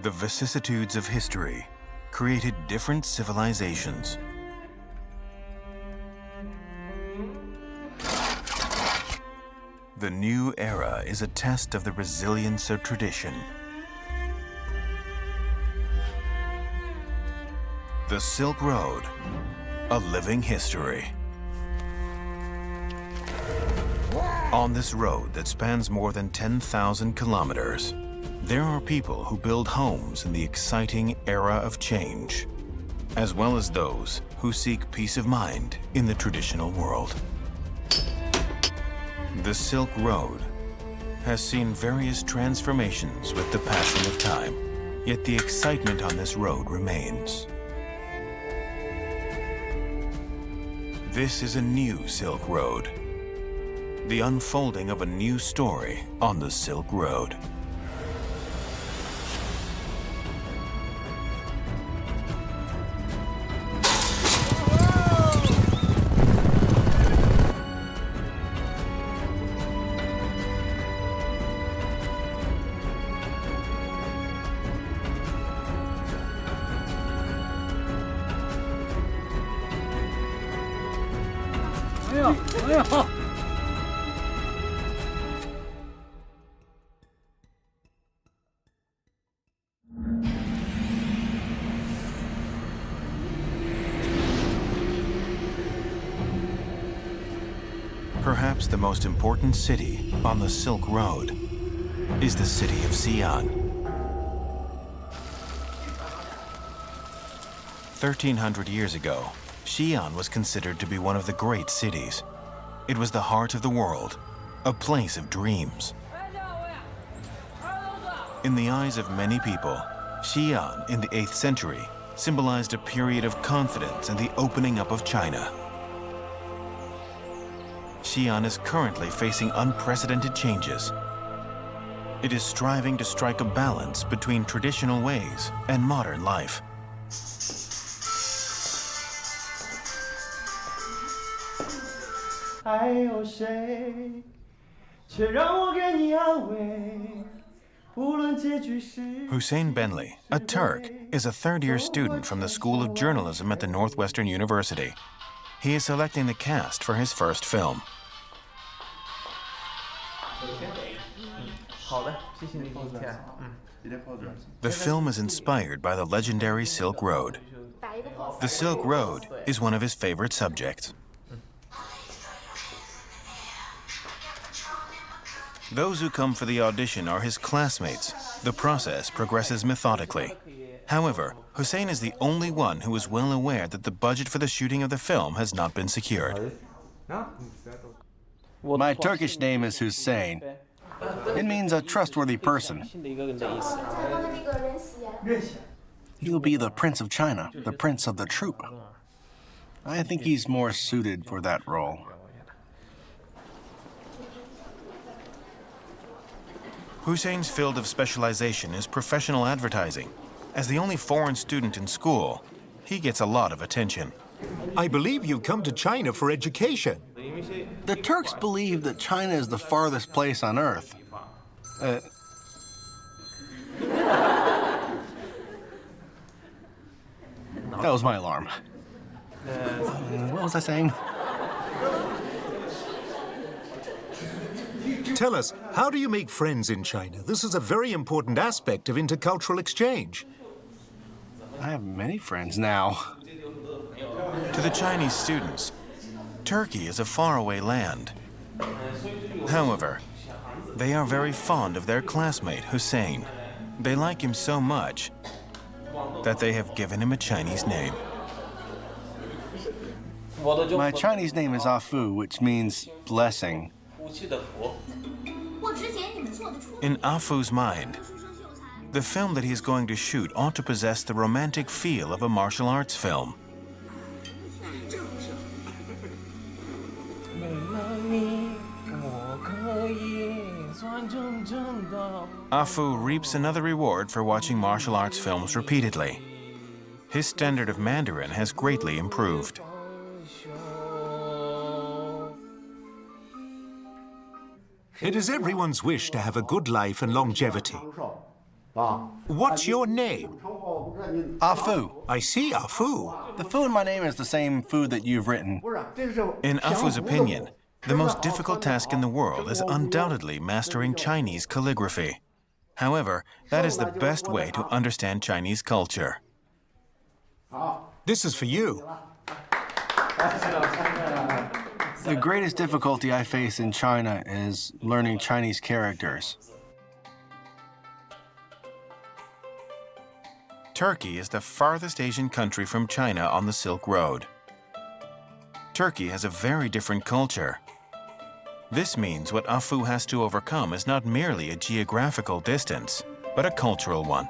The vicissitudes of history created different civilizations. The new era is a test of the resilience of tradition. The Silk Road, a living history. On this road that spans more than 10,000 kilometers, there are people who build homes in the exciting era of change, as well as those who seek peace of mind in the traditional world. The Silk Road has seen various transformations with the passing of time, yet the excitement on this road remains. This is a new Silk Road, the unfolding of a new story on the Silk Road. Perhaps the most important city on the Silk Road is the city of Xi'an. 1,300 years ago, Xi'an was considered to be one of the great cities. It was the heart of the world, a place of dreams. In the eyes of many people, Xi'an in the 8th century symbolized a period of confidence and the opening up of China. Xi'an is currently facing unprecedented changes. It is striving to strike a balance between traditional ways and modern life. Hussein Benli, a Turk, is a third-year student from the School of Journalism at the Northwestern University. He is selecting the cast for his first film. The film is inspired by the legendary Silk Road. The Silk Road is one of his favorite subjects. Those who come for the audition are his classmates. The process progresses methodically. However, Hussein is the only one who is well aware that the budget for the shooting of the film has not been secured. My Turkish name is Hussein. It means a trustworthy person. He'll be the Prince of China, the Prince of the Troop. I think he's more suited for that role. Hussein's field of specialization is professional advertising. As the only foreign student in school, he gets a lot of attention. I believe you've come to China for education. The Turks believe that China is the farthest place on Earth. That was my alarm. What was I saying? Tell us, how do you make friends in China? This is a very important aspect of intercultural exchange. I have many friends now. To the Chinese students, Turkey is a faraway land. However, they are very fond of their classmate, Hussein. They like him so much that they have given him a Chinese name. My Chinese name is Afu, which means blessing. In Afu's mind, the film that he is going to shoot ought to possess the romantic feel of a martial arts film. Afu reaps another reward for watching martial arts films repeatedly. His standard of Mandarin has greatly improved. It is everyone's wish to have a good life and longevity. What's your name? Afu. I see, Afu. The food in my name is the same food that you've written. In Afu's opinion, the most difficult task in the world is undoubtedly mastering Chinese calligraphy. However, that is the best way to understand Chinese culture. This is for you. The greatest difficulty I face in China is learning Chinese characters. Turkey is the farthest Asian country from China on the Silk Road. Turkey has a very different culture. This means what Afu has to overcome is not merely a geographical distance, but a cultural one.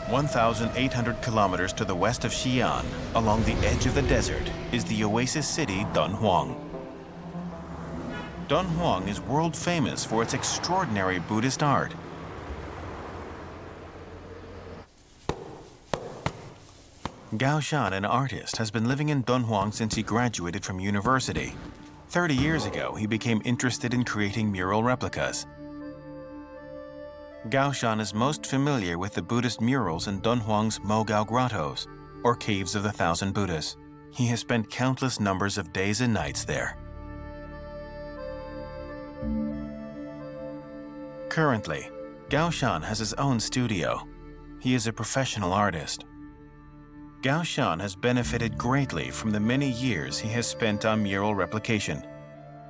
(1,800 kilometers to the west of Xi'an, along the edge of the desert, is the Oasis city Dunhuang. Dunhuang is world famous for its extraordinary Buddhist art. Gao Chung, an artist, has been living in Dunhuang since he graduated from university. 30 years ago, he became interested in creating mural replicas. Gao Chung is most familiar with the Buddhist murals in Dunhuang's Mogao Grottoes, or Caves of the Thousand Buddhas. He has spent countless numbers of days and nights there. Currently, Gao Chung has his own studio. He is a professional artist. Gao Chung has benefited greatly from the many years he has spent on mural replication.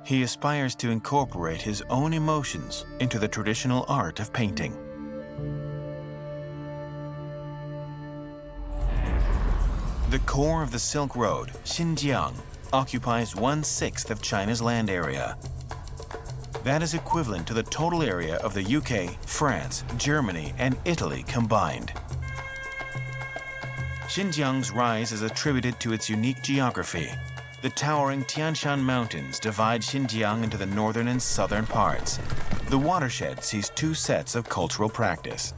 He aspires to incorporate his own emotions into the traditional art of painting. The core of the Silk Road, Xinjiang, occupies 1/6 of China's land area. That is equivalent to the total area of the UK, France, Germany, and Italy combined. Xinjiang's rise is attributed to its unique geography. The towering Tian Shan Mountains divide Xinjiang into the northern and southern parts. The watershed sees two sets of cultural practice.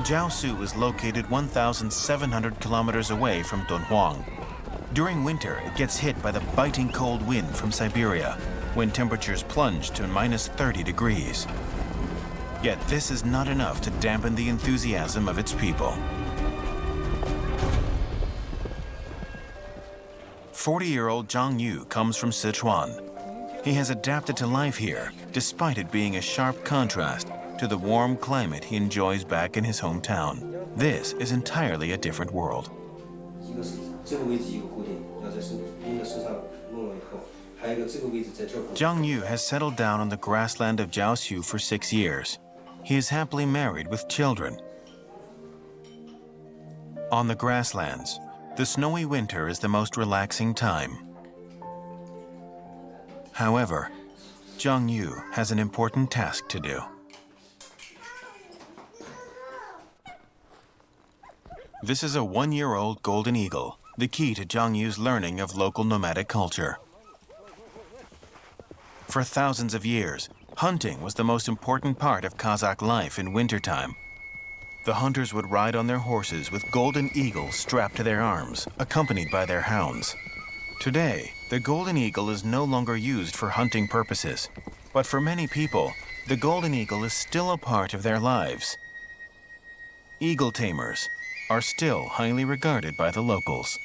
Jiaosu is located 1,700 kilometers away from Dunhuang. During winter, it gets hit by the biting cold wind from Siberia, when temperatures plunge to -30 degrees. Yet this is not enough to dampen the enthusiasm of its people. 40-year-old Zhang Yu comes from Sichuan. He has adapted to life here, despite it being a sharp contrast to the warm climate he enjoys back in his hometown. This is entirely a different world. Zhang Yu has settled down on the grassland of Jiaosu for 6 years. He is happily married with children. On the grasslands, the snowy winter is the most relaxing time. However, Zhang Yu has an important task to do. This is a 1-year-old golden eagle, the key to Zhang Yu's learning of local nomadic culture. For thousands of years, hunting was the most important part of Kazakh life in wintertime. The hunters would ride on their horses with golden eagles strapped to their arms, accompanied by their hounds. Today, the golden eagle is no longer used for hunting purposes, but for many people, the golden eagle is still a part of their lives. Eagle tamers are still highly regarded by the locals.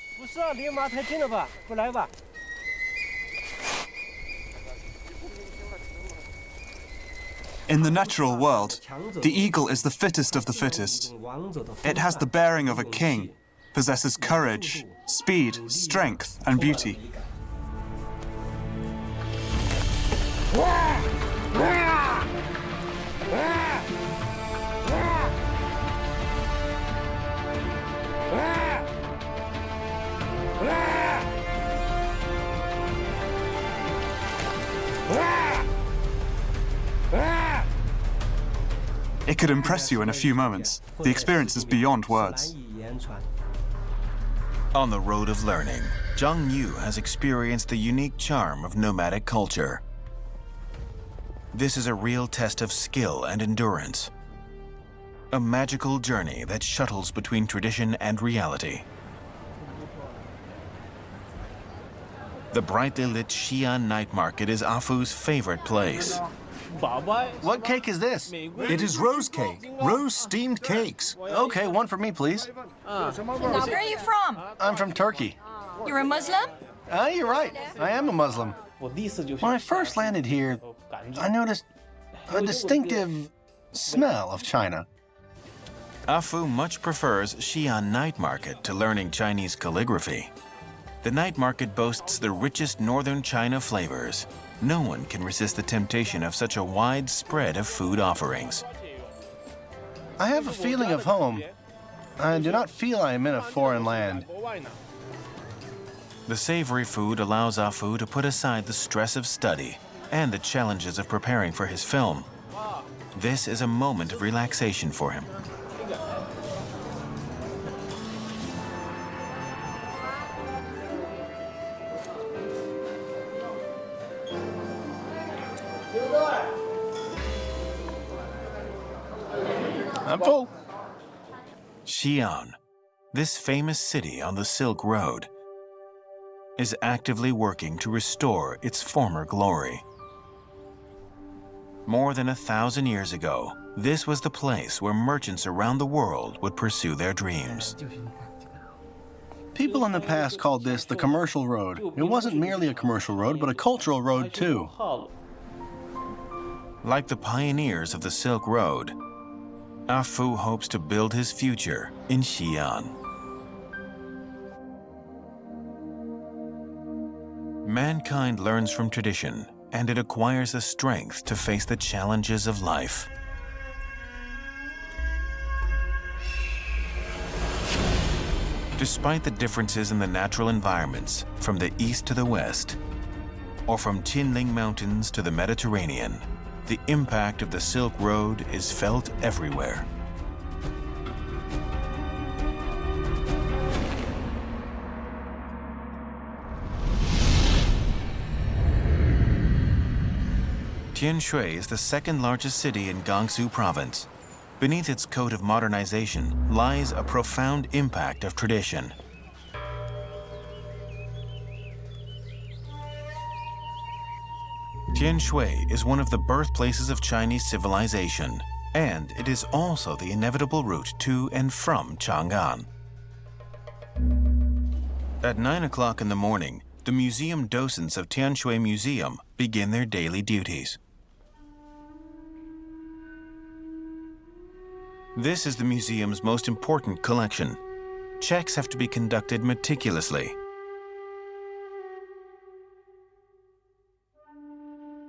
In the natural world, the eagle is the fittest of the fittest. It has the bearing of a king, possesses courage, speed, strength, and beauty. It could impress you in a few moments. The experience is beyond words. On the road of learning, Zhang Yu has experienced the unique charm of nomadic culture. This is a real test of skill and endurance. A magical journey that shuttles between tradition and reality. The brightly lit Xi'an night market is Afu's favorite place. What cake is this? It is rose cake, rose steamed cakes. Okay, one for me, please. Where are you from? I'm from Turkey. You're a Muslim? You're right. I am a Muslim. When I first landed here, I noticed a distinctive smell of China. Afu much prefers Xi'an night market to learning Chinese calligraphy. The night market boasts the richest northern China flavors. No one can resist the temptation of such a wide spread of food offerings. I have a feeling of home. I do not feel I am in a foreign land. The savory food allows Afu to put aside the stress of study and the challenges of preparing for his film. This is a moment of relaxation for him. I'm full. Xi'an, this famous city on the Silk Road, is actively working to restore its former glory. More than 1,000 years ago, this was the place where merchants around the world would pursue their dreams. People in the past called this the commercial road. It wasn't merely a commercial road, but a cultural road too. Like the pioneers of the Silk Road, Afu hopes to build his future in Xi'an. Mankind learns from tradition, and it acquires the strength to face the challenges of life. Despite the differences in the natural environments, from the east to the west, or from Qinling Mountains to the Mediterranean, the impact of the Silk Road is felt everywhere. Tianshui is the second largest city in Gansu province. Beneath its coat of modernization lies a profound impact of tradition. Tianshui is one of the birthplaces of Chinese civilization, and it is also the inevitable route to and from Chang'an. At 9 o'clock in the morning, the museum docents of Tianshui Museum begin their daily duties. This is the museum's most important collection. Checks have to be conducted meticulously.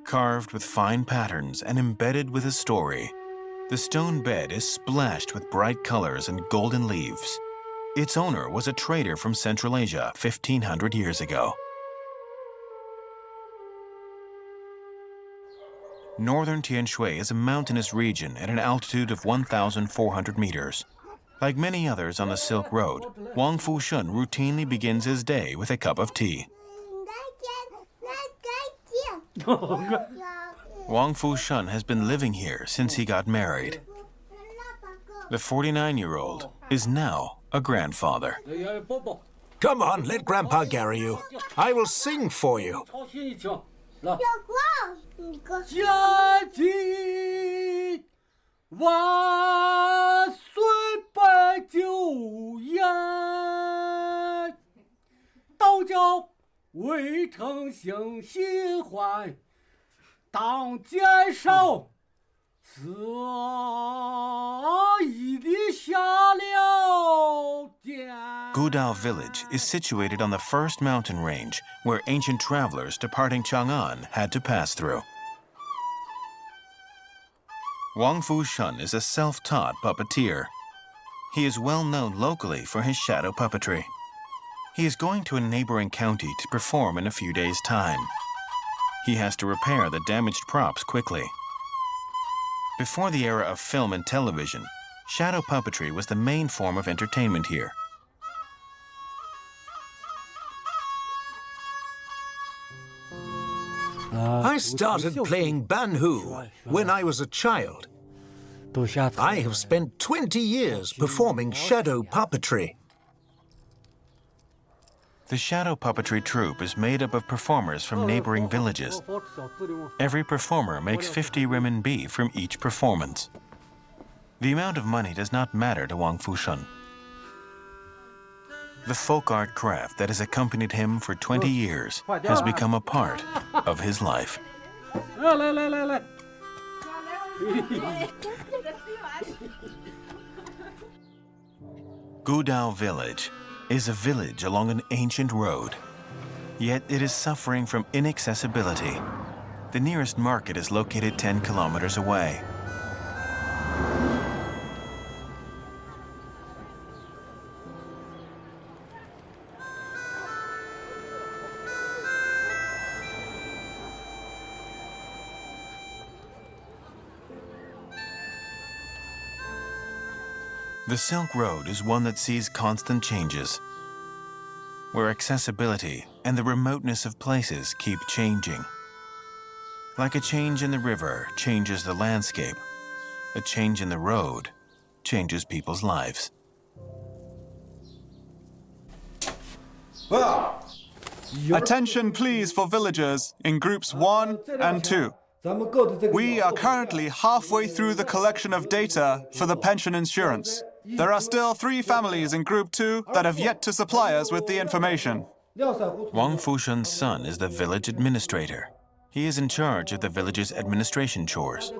Carved with fine patterns and embedded with a story, the stone bed is splashed with bright colors and golden leaves. Its owner was a trader from Central Asia 1,500 years ago. Northern Tianshui is a mountainous region at an altitude of 1,400 meters. Like many others on the Silk Road, Wang Fushun routinely begins his day with a cup of tea. Wang Fushun has been living here since he got married. The 49-year-old is now a grandfather. Come on, let Grandpa carry you. I will sing for you. 家祭万岁百酒宴，道教未成行喜欢，当减少此一的下了殿。 Gudao village is situated on the first mountain range where ancient travelers departing Chang'an had to pass through. Wang Fushun is a self-taught puppeteer. He is well known locally for his shadow puppetry. He is going to a neighboring county to perform in a few days' time. He has to repair the damaged props quickly. Before the era of film and television, shadow puppetry was the main form of entertainment here. I started playing banhu when I was a child. I have spent 20 years performing shadow puppetry. The shadow puppetry troupe is made up of performers from neighboring villages. Every performer makes 50 renminbi from each performance. The amount of money does not matter to Wang Fushun. The folk art craft that has accompanied him for 20 years has become a part of his life. Gudao village is a village along an ancient road, yet it is suffering from inaccessibility. The nearest market is located 10 kilometers away. The Silk Road is one that sees constant changes, where accessibility and the remoteness of places keep changing. Like a change in the river changes the landscape, a change in the road changes people's lives. Attention please for villagers in groups 1 and 2. We are currently halfway through the collection of data for the pension insurance. There are still 3 families in Group 2 that have yet to supply us with the information. Wang Fushun's son is the village administrator. He is in charge of the village's administration chores.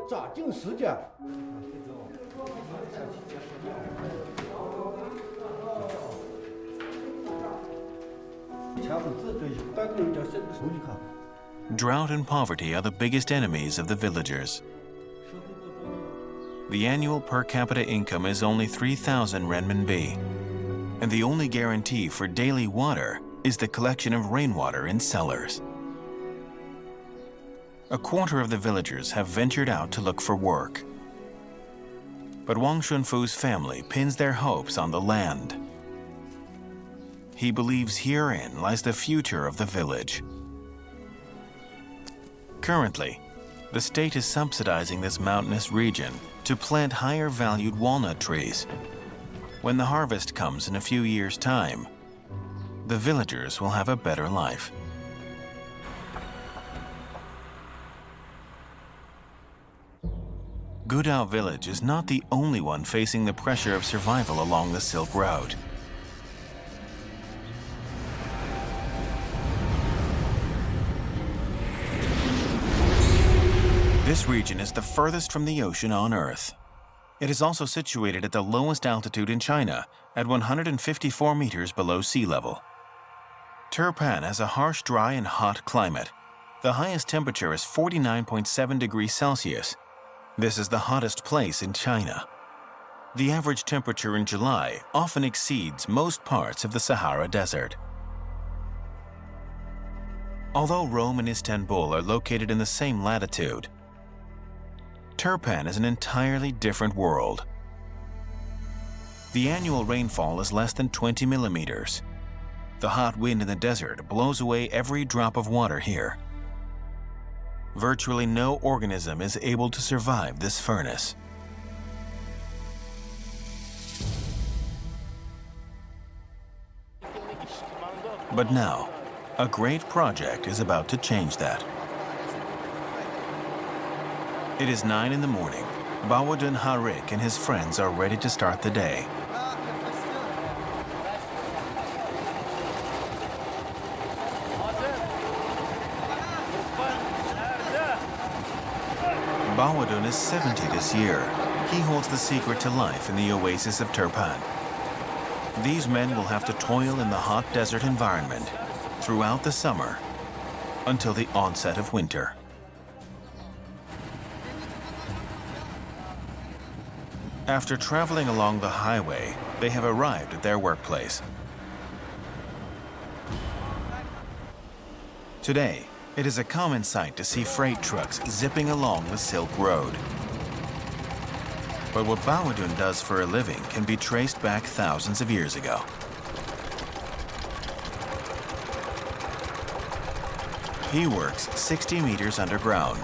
Drought and poverty are the biggest enemies of the villagers. The annual per capita income is only 3,000 renminbi, and the only guarantee for daily water is the collection of rainwater in cellars. A quarter of the villagers have ventured out to look for work. But Wang Shunfu's family pins their hopes on the land. He believes herein lies the future of the village. Currently, the state is subsidizing this mountainous region to plant higher valued walnut trees. When the harvest comes in a few years' time, the villagers will have a better life. Gudao village is not the only one facing the pressure of survival along the Silk Road. This region is the furthest from the ocean on Earth. It is also situated at the lowest altitude in China, at 154 meters below sea level. Turpan has a harsh, dry, and hot climate. The highest temperature is 49.7 degrees Celsius. This is the hottest place in China. The average temperature in July often exceeds most parts of the Sahara Desert. Although Rome and Istanbul are located in the same latitude, Turpan is an entirely different world. The annual rainfall is less than 20 millimeters. The hot wind in the desert blows away every drop of water here. Virtually no organism is able to survive this furnace. But now, a great project is about to change that. It is 9 in the morning. Bawadun Harik and his friends are ready to start the day. Bawadun is 70 this year. He holds the secret to life in the Oasis of Turpan. These men will have to toil in the hot desert environment throughout the summer until the onset of winter. After traveling along the highway, they have arrived at their workplace. Today, it is a common sight to see freight trucks zipping along the Silk Road. But what Bawadun does for a living can be traced back thousands of years ago. He works 60 meters underground.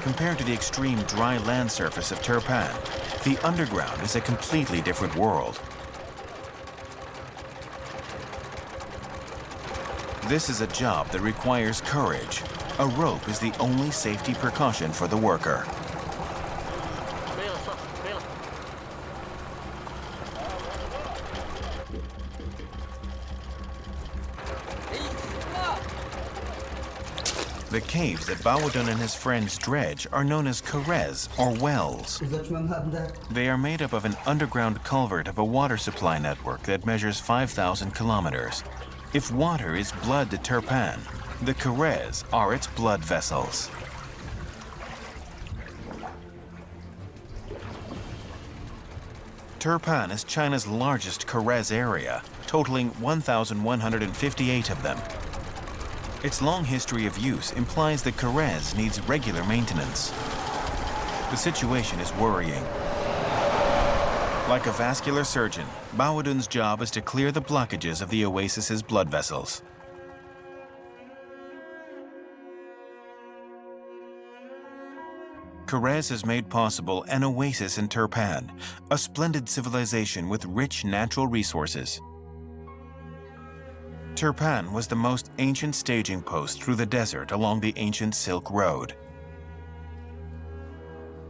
Compared to the extreme dry land surface of Turpan, the underground is a completely different world. This is a job that requires courage. A rope is the only safety precaution for the worker. The caves that Bawadun and his friends dredge are known as karez, or wells. They are made up of an underground culvert of a water supply network that measures 5,000 kilometers. If water is blood to Turpan, the karez are its blood vessels. Turpan is China's largest karez area, totaling 1,158 of them. Its long history of use implies that Karez needs regular maintenance. The situation is worrying. Like a vascular surgeon, Bawadun's job is to clear the blockages of the oasis's blood vessels. Karez has made possible an oasis in Turpan, a splendid civilization with rich natural resources. Turpan was the most ancient staging post through the desert along the ancient Silk Road.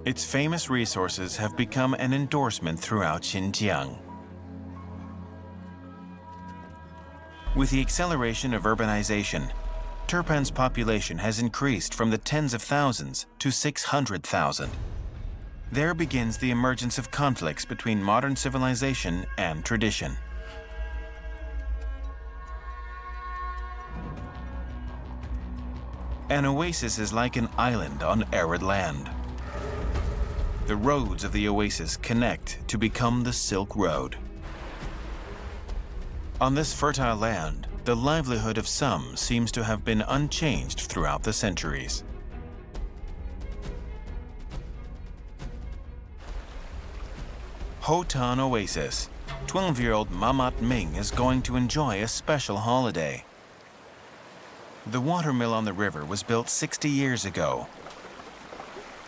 Its famous resources have become an endorsement throughout Xinjiang. With the acceleration of urbanization, Turpan's population has increased from the tens of thousands to 600,000. There begins the emergence of conflicts between modern civilization and tradition. An oasis is like an island on arid land. The roads of the oasis connect to become the Silk Road. On this fertile land, the livelihood of some seems to have been unchanged throughout the centuries. Hotan Oasis. 12-year-old Mamat Ming is going to enjoy a special holiday. The watermill on the river was built 60 years ago.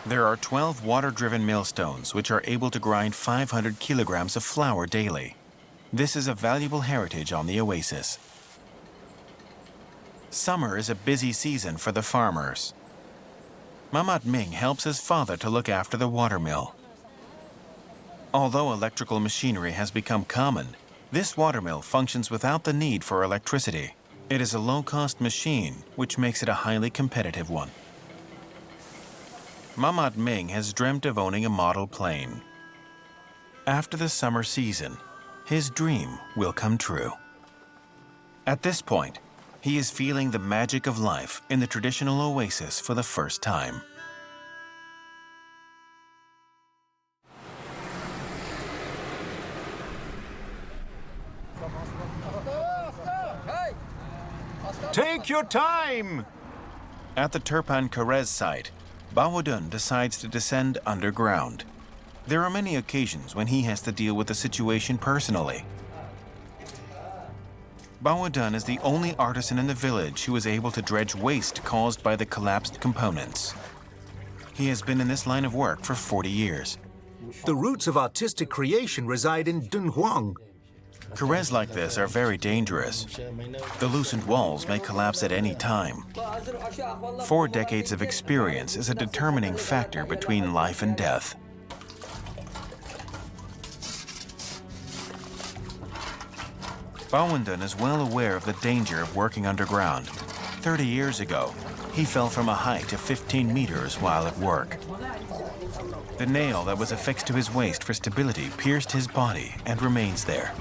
There are 12 water-driven millstones which are able to grind 500 kilograms of flour daily. This is a valuable heritage on the oasis. Summer is a busy season for the farmers. Mamat Ming helps his father to look after the watermill. Although electrical machinery has become common, this watermill functions without the need for electricity. It is a low-cost machine, which makes it a highly competitive one. Mamat Ming has dreamt of owning a model plane. After the summer season, his dream will come true. At this point, he is feeling the magic of life in the traditional oasis for the first time. Take your time! At the Turpan Karez site, Bawadun decides to descend underground. There are many occasions when he has to deal with the situation personally. Bawadun is the only artisan in the village who is able to dredge waste caused by the collapsed components. He has been in this line of work for 40 years. The roots of artistic creation reside in Dunhuang. Karez like this are very dangerous. The loosened walls may collapse at any time. 4 decades of experience is a determining factor between life and death. Bawadun is well aware of the danger of working underground. 30 years ago, he fell from a height of 15 meters while at work. The nail that was affixed to his waist for stability pierced his body and remains there.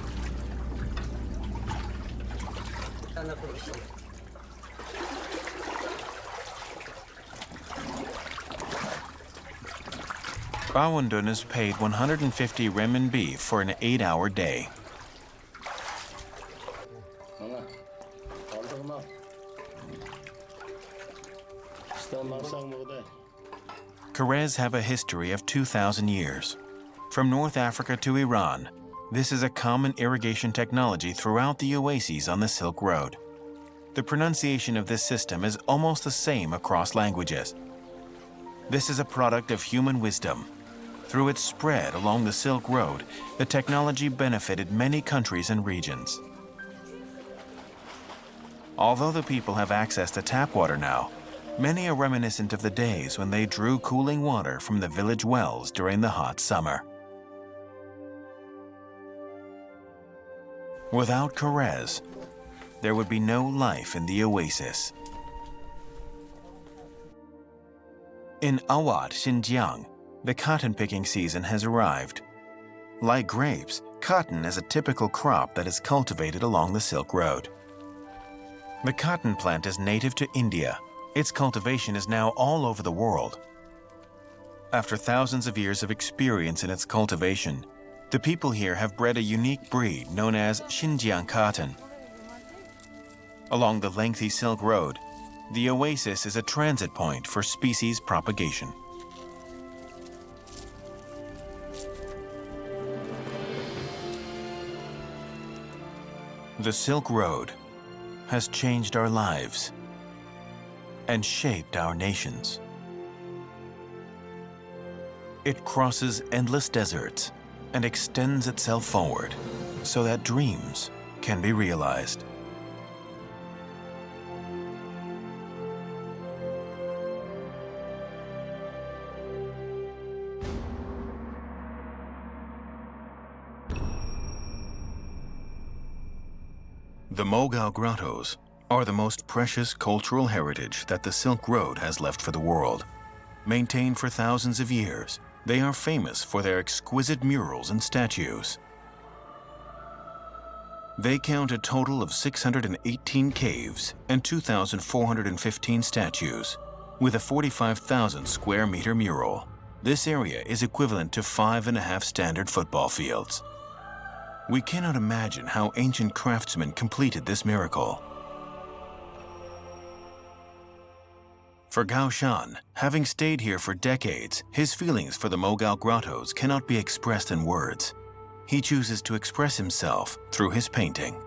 Bawadun is paid 150 renminbi for an 8-hour day. Karez have a history of 2,000 years. From North Africa to Iran, this is a common irrigation technology throughout the oases on the Silk Road. The pronunciation of this system is almost the same across languages. This is a product of human wisdom. Through its spread along the Silk Road, the technology benefited many countries and regions. Although the people have access to tap water now, many are reminiscent of the days when they drew cooling water from the village wells during the hot summer. Without Karez, there would be no life in the Oasis. In Awad, Xinjiang, the cotton-picking season has arrived. Like grapes, cotton is a typical crop that is cultivated along the Silk Road. The cotton plant is native to India. Its cultivation is now all over the world. After thousands of years of experience in its cultivation, the people here have bred a unique breed known as Xinjiang cotton. Along the lengthy Silk Road, the Oasis is a transit point for species propagation. The Silk Road has changed our lives and shaped our nations. It crosses endless deserts and extends itself forward so that dreams can be realized. The Mogao Grottoes are the most precious cultural heritage that the Silk Road has left for the world. Maintained for thousands of years, they are famous for their exquisite murals and statues. They count a total of 618 caves and 2,415 statues, with a 45,000 square meter mural. This area is equivalent to 5.5 standard football fields. We cannot imagine how ancient craftsmen completed this miracle. For Gao Chung, having stayed here for decades, his feelings for the Mogao Grottoes cannot be expressed in words. He chooses to express himself through his painting.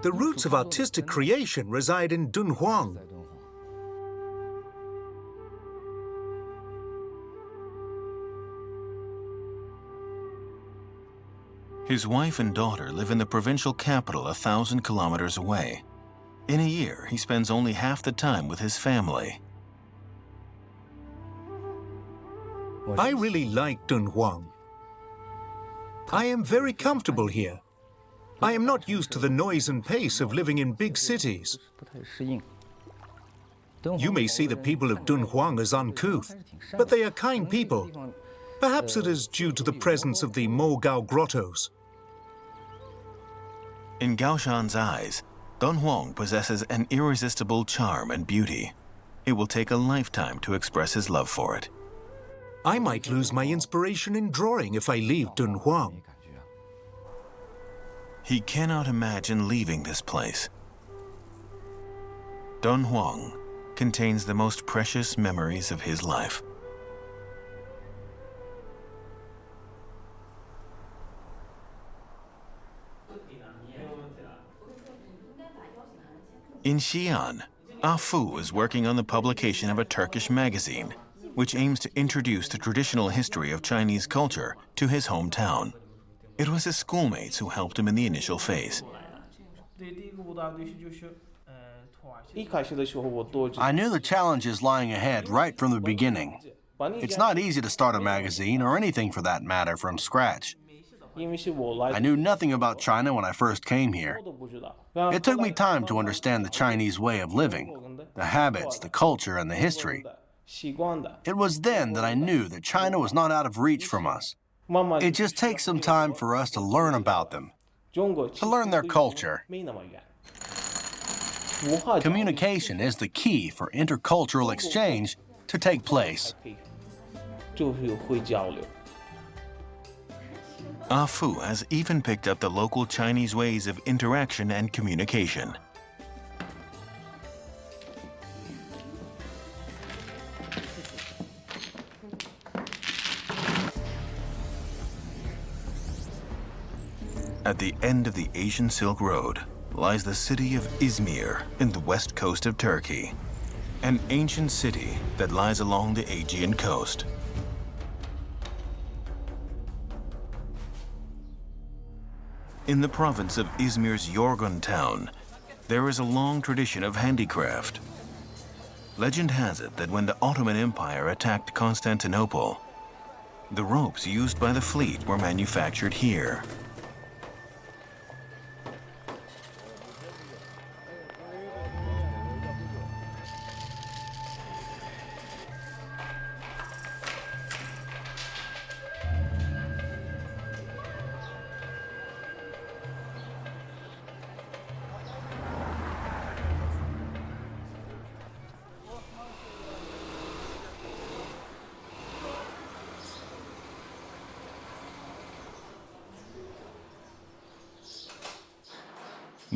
The roots of artistic creation reside in Dunhuang. His wife and daughter live in the provincial capital 1,000 kilometers away. In a year, he spends only half the time with his family. I really like Dunhuang. I am very comfortable here. I am not used to the noise and pace of living in big cities. You may see the people of Dunhuang as uncouth, but they are kind people. Perhaps it is due to the presence of the Mogao Grottoes. In Gao Chung's eyes, Dunhuang possesses an irresistible charm and beauty. It will take a lifetime to express his love for it. I might lose my inspiration in drawing if I leave Dunhuang. He cannot imagine leaving this place. Dunhuang contains the most precious memories of his life. In Xi'an, Ep04 is working on the publication of a Turkish magazine, which aims to introduce the traditional history of Chinese culture to his hometown. It was his schoolmates who helped him in the initial phase. I knew the challenges lying ahead right from the beginning. It's not easy to start a magazine, or anything for that matter, from scratch. I knew nothing about China when I first came here. It took me time to understand the Chinese way of living, the habits, the culture, and the history. It was then that I knew that China was not out of reach from us. It just takes some time for us to learn about them, to learn their culture. Communication is the key for intercultural exchange to take place. Ep04 has even picked up the local Chinese ways of interaction and communication. At the end of the Asian Silk Road lies the city of Izmir in the west coast of Turkey, an ancient city that lies along the Aegean coast. In the province of Izmir's Yorgun town, there is a long tradition of handicraft. Legend has it that when the Ottoman Empire attacked Constantinople, the ropes used by the fleet were manufactured here.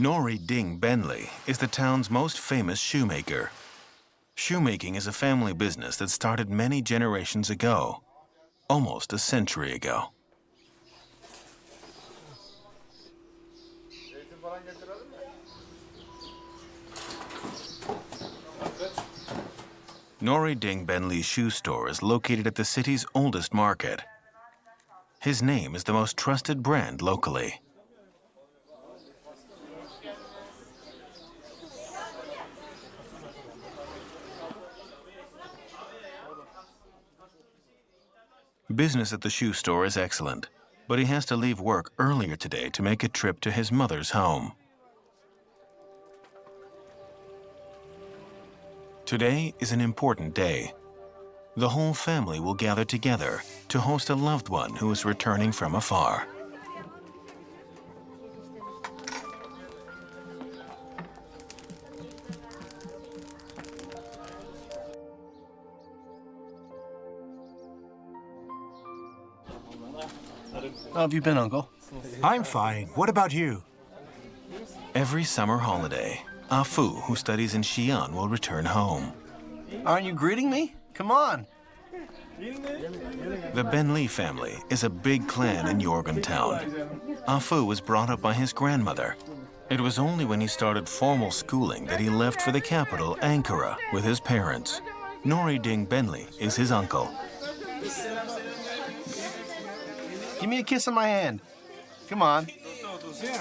Nori Ding Benli is the town's most famous shoemaker. Shoemaking is a family business that started many generations ago, almost a century ago. Nori Ding Benli's shoe store is located at the city's oldest market. His name is the most trusted brand locally. Business at the shoe store is excellent, but he has to leave work earlier today to make a trip to his mother's home. Today is an important day. The whole family will gather together to host a loved one who is returning from afar. How have you been, Uncle? I'm fine. What about you? Every summer holiday, Afu, who studies in Xi'an, will return home. Aren't you greeting me? Come on. The Benli family is a big clan in Yorgun town. Afu was brought up by his grandmother. It was only when he started formal schooling that he left for the capital, Ankara, with his parents. Nori Ding Benli is his uncle. Give me a kiss on my hand. Come on.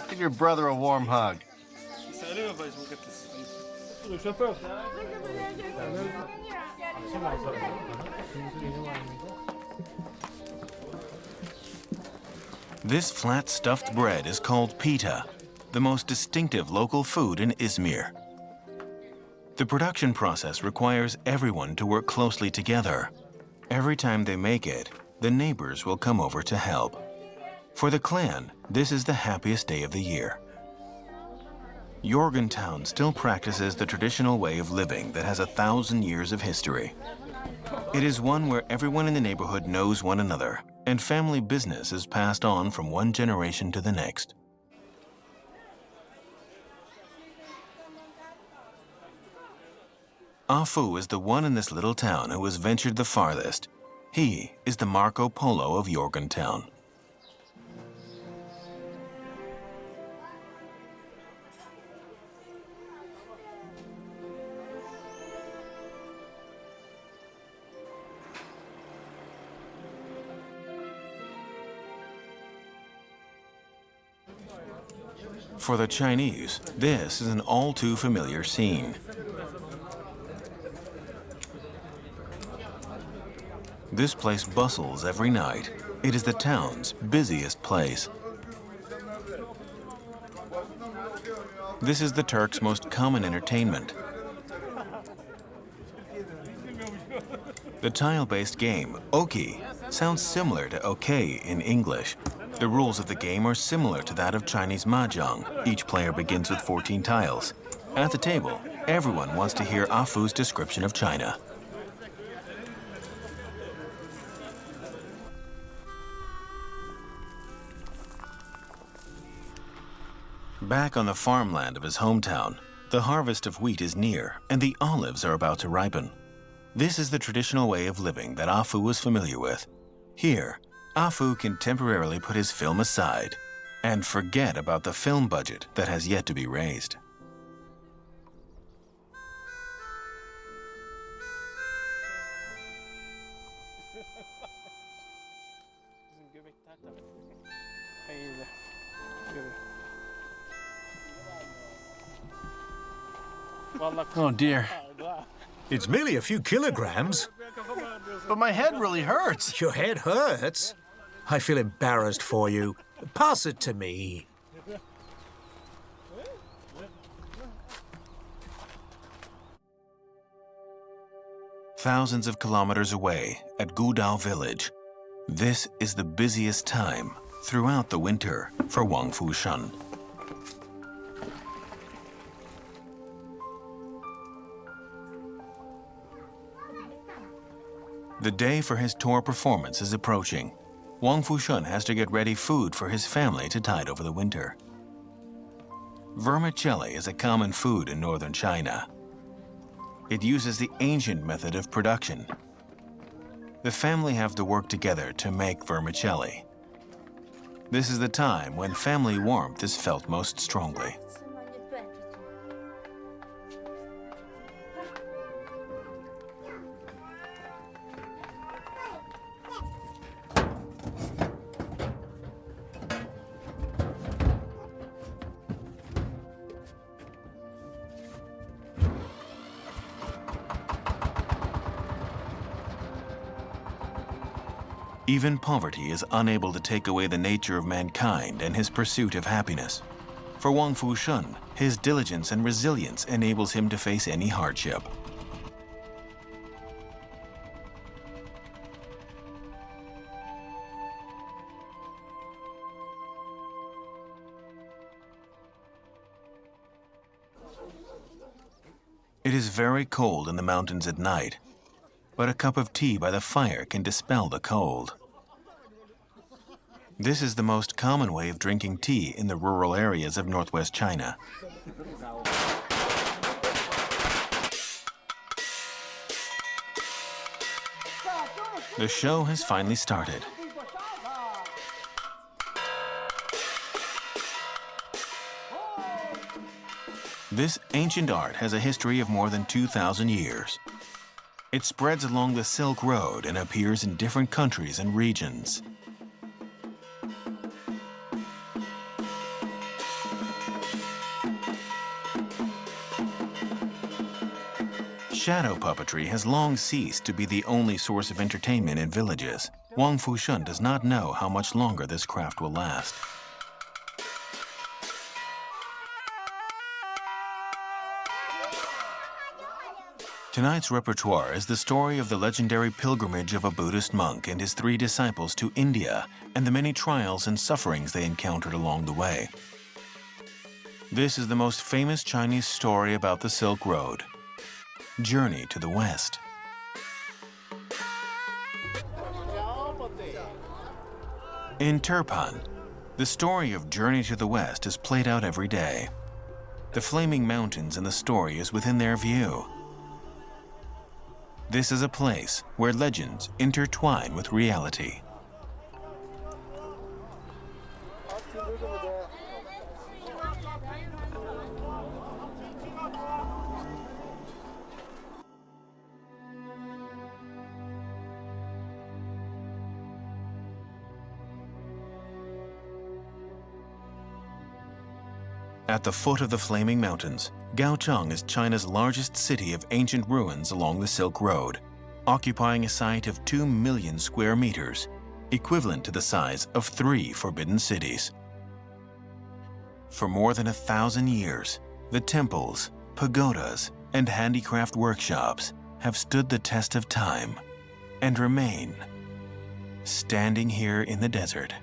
Give your brother a warm hug. This flat stuffed bread is called pita, the most distinctive local food in Izmir. The production process requires everyone to work closely together. Every time they make it, the neighbors will come over to help. For the clan, this is the happiest day of the year. Yorgun town still practices the traditional way of living that has 1,000 years of history. It is one where everyone in the neighborhood knows one another, and family business is passed on from one generation to the next. Afu is the one in this little town who has ventured the farthest. He is the Marco Polo of Yorgun town. For the Chinese, this is an all too familiar scene. This place bustles every night. It is the town's busiest place. This is the Turks' most common entertainment. The tile-based game, Okey, sounds similar to Okey in English. The rules of the game are similar to that of Chinese mahjong. Each player begins with 14 tiles. At the table, everyone wants to hear Afu's description of China. Back on the farmland of his hometown, the harvest of wheat is near and the olives are about to ripen. This is the traditional way of living that Afu was familiar with. Here, Afu can temporarily put his film aside and forget about the film budget that has yet to be raised. Oh dear. It's merely a few kilograms. But my head really hurts. Your head hurts? I feel embarrassed for you. Pass it to me. Thousands of kilometers away at Gudao village, this is the busiest time throughout the winter for Wang Fushan. The day for his tour performance is approaching. Wang Fushan has to get ready food for his family to tide over the winter. Vermicelli is a common food in northern China. It uses the ancient method of production. The family have to work together to make vermicelli. This is the time when family warmth is felt most strongly. Even poverty is unable to take away the nature of mankind and his pursuit of happiness. For Wang Fushan, his diligence and resilience enables him to face any hardship. It is very cold in the mountains at night, but a cup of tea by the fire can dispel the cold. This is the most common way of drinking tea in the rural areas of northwest China. The show has finally started. This ancient art has a history of more than 2,000 years. It spreads along the Silk Road and appears in different countries and regions. Shadow puppetry has long ceased to be the only source of entertainment in villages. Wang Fushan does not know how much longer this craft will last. Tonight's repertoire is the story of the legendary pilgrimage of a Buddhist monk and his 3 disciples to India and the many trials and sufferings they encountered along the way. This is the most famous Chinese story about the Silk Road. Journey to the West. In Turpan, the story of Journey to the West is played out every day. The flaming mountains in the story is within their view. This is a place where legends intertwine with reality. At the foot of the flaming mountains, Gao Chung is China's largest city of ancient ruins along the Silk Road, occupying a site of 2 million square meters, equivalent to the size of 3 forbidden cities. For more than 1,000 years, the temples, pagodas, and handicraft workshops have stood the test of time and remain standing here in the desert.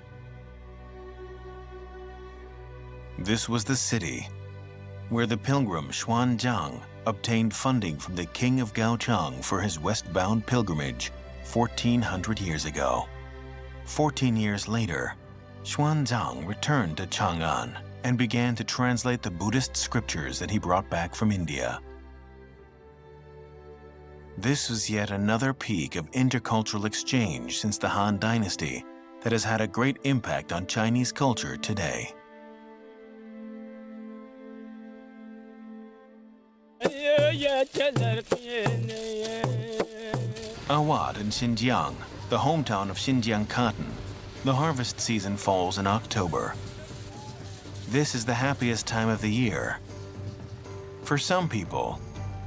This was the city where the pilgrim Xuanzang obtained funding from the king of Gao Chung for his westbound pilgrimage 1,400 years ago. 14 years later, Xuanzang returned to Chang'an and began to translate the Buddhist scriptures that he brought back from India. This was yet another peak of intercultural exchange since the Han Dynasty, that has had a great impact on Chinese culture today. Awad in Xinjiang, the hometown of Xinjiang cotton, the harvest season falls in October. This is the happiest time of the year. For some people,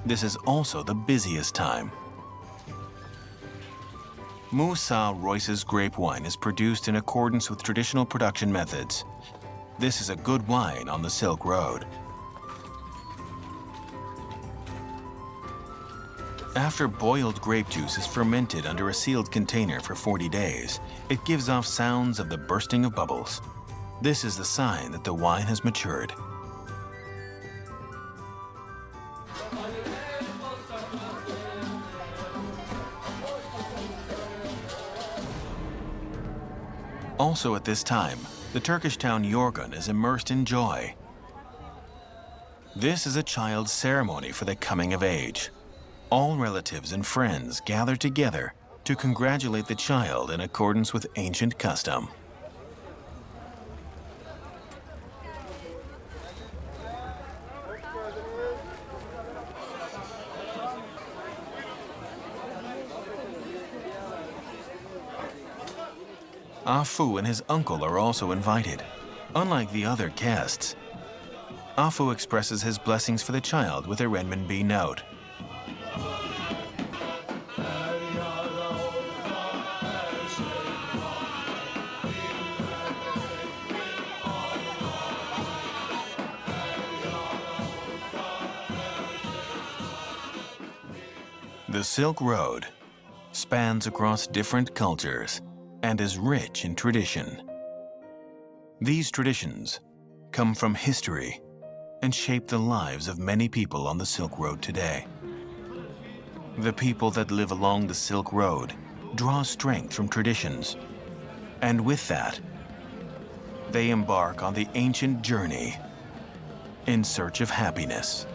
this is also the busiest time. Musa Royce's grape wine is produced in accordance with traditional production methods. This is a good wine on the Silk Road. After boiled grape juice is fermented under a sealed container for 40 days, it gives off sounds of the bursting of bubbles. This is the sign that the wine has matured. Also at this time, the Turkish town Yorgun is immersed in joy. This is a child's ceremony for the coming of age. All relatives and friends gather together to congratulate the child in accordance with ancient custom. Afu and his uncle are also invited. Unlike the other guests, Afu expresses his blessings for the child with a renminbi note. The Silk Road spans across different cultures and is rich in tradition. These traditions come from history and shape the lives of many people on the Silk Road today. The people that live along the Silk Road draw strength from traditions, and with that, they embark on the ancient journey in search of happiness.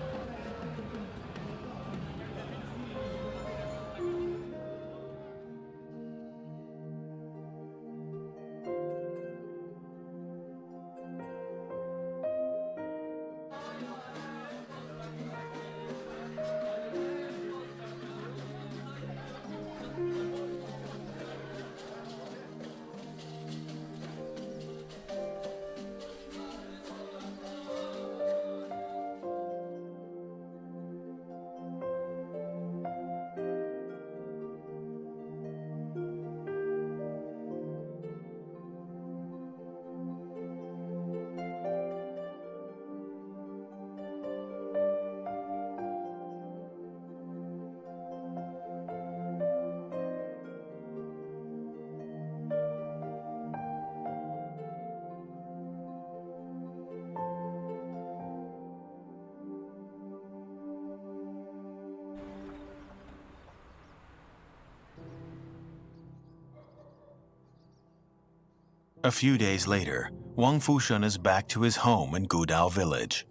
A few days later, Wang Fushun is back to his home in Gudao village.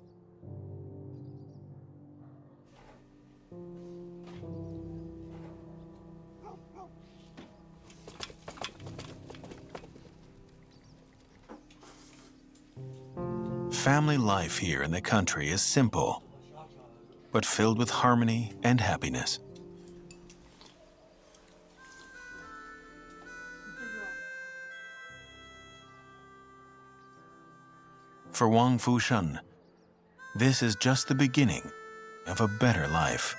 Family life here in the country is simple, but filled with harmony and happiness. For Wang Fushun, this is just the beginning of a better life.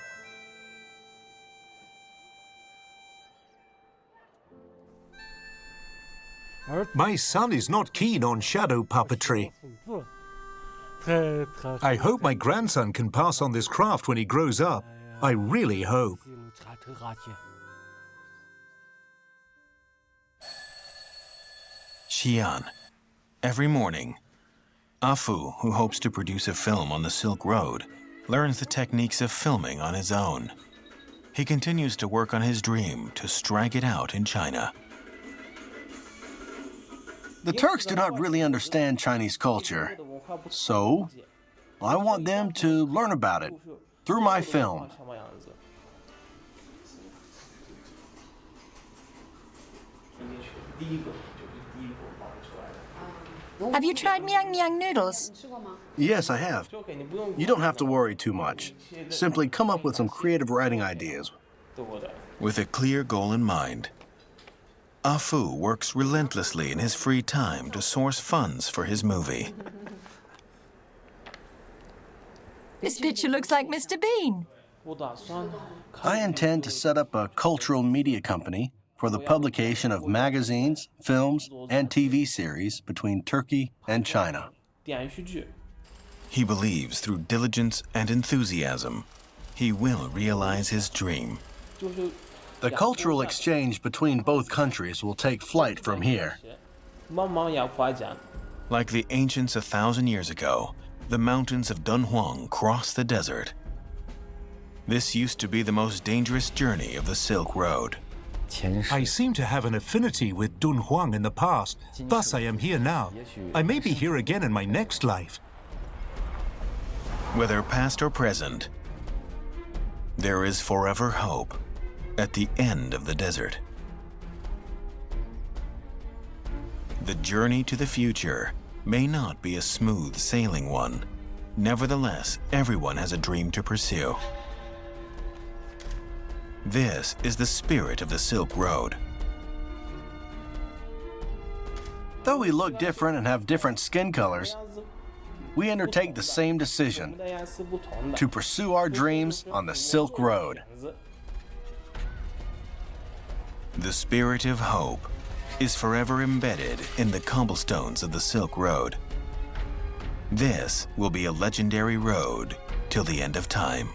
My son is not keen on shadow puppetry. I hope my grandson can pass on this craft when he grows up. I really hope. Xi'an. Every morning, Afu, who hopes to produce a film on the Silk Road, learns the techniques of filming on his own. He continues to work on his dream to strike it out in China. The Turks do not really understand Chinese culture, so I want them to learn about it through my film. Have you tried miang miang noodles? Yes, I have. You don't have to worry too much. Simply come up with some creative writing ideas. With a clear goal in mind, Afu works relentlessly in his free time to source funds for his movie. This picture looks like Mr. Bean. I intend to set up a cultural media company for the publication of magazines, films, and TV series between Turkey and China. He believes through diligence and enthusiasm, he will realize his dream. The cultural exchange between both countries will take flight from here. Like the ancients 1,000 years ago, the mountains of Dunhuang cross the desert. This used to be the most dangerous journey of the Silk Road. I seem to have an affinity with Dunhuang in the past, thus I am here now. I may be here again in my next life. Whether past or present, there is forever hope at the end of the desert. The journey to the future may not be a smooth sailing one. Nevertheless, everyone has a dream to pursue. This is the spirit of the Silk Road. Though we look different and have different skin colors, we undertake the same decision: to pursue our dreams on the Silk Road. The spirit of hope is forever embedded in the cobblestones of the Silk Road. This will be a legendary road till the end of time.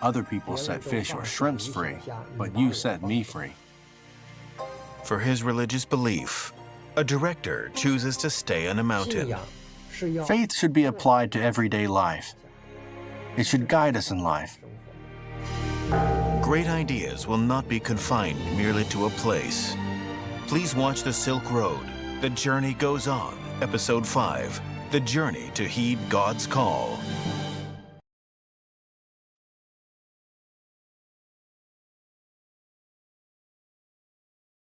Other people set fish or shrimps free, but you set me free. For his religious belief, a director chooses to stay on a mountain. Faith should be applied to everyday life. It should guide us in life. Great ideas will not be confined merely to a place. Please watch The Silk Road. The Journey Goes On, Episode 5, The Journey to Heed God's Call,